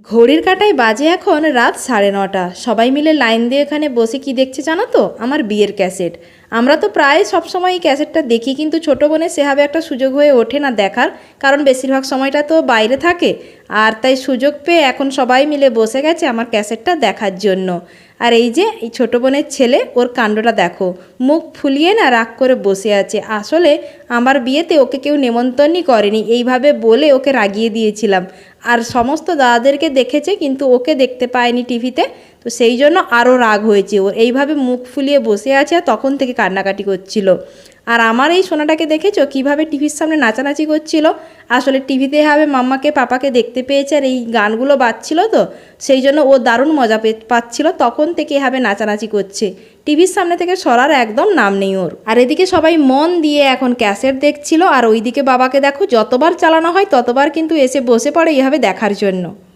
ঘড়ির কাঁটায় বাজে এখন রাত 9:30। সবাই মিলে লাইন দিয়ে এখানে বসে কি দেখছে জানো তো? আমার বিয়ের ক্যাসেট। আমরা তো প্রায় সবসময় এই ক্যাসেটটা দেখি, কিন্তু ছোটো বোনের সেভাবে একটা সুযোগ হয়ে ওঠে না দেখার, কারণ বেশিরভাগ সময়টা তো বাইরে থাকে। আর তাই সুযোগ পেয়ে এখন সবাই মিলে বসে গেছে আমার ক্যাসেটটা দেখার জন্য। আর এই যে এই ছোটো বোনের ছেলে, ওর কাণ্ডটা দেখো, মুখ ফুলিয়ে না রাগ করে বসে আছে। আসলে আমার বিয়েতে ওকে কেউ নেমন্তন্নই করেনি, এইভাবে বলে ওকে রাগিয়ে দিয়েছিলাম। আর সমস্ত দাদাদেরকে দেখেছে, কিন্তু ওকে দেখতে পায়নি টিভিতে, তো সেই জন্য আরও রাগ হয়েছে ওর। এইভাবে মুখ ফুলিয়ে বসে আছে আর তখন থেকে কান্নাকাটি করছিল। আর আমার এই সোনাটাকে দেখেছো কীভাবে টিভির সামনে নাচানাচি করছিল? আসলে টিভিতে এভাবে মাম্মাকে পাপাকে দেখতে পেয়েছে আর এই গানগুলো বাজছিল, তো সেই জন্য ও দারুণ মজা পাচ্ছিল, তখন থেকে এভাবে নাচানাচি করছে। টিভির সামনে থেকে সরার একদম নাম নেই ওর। আর এদিকে সবাই মন দিয়ে এখন ক্যাসেট দেখছিল, আর ওইদিকে বাবাকে দেখো, যতবার চালানো হয় ততবার কিন্তু এসে বসে পড়ে এভাবে দেখার জন্য।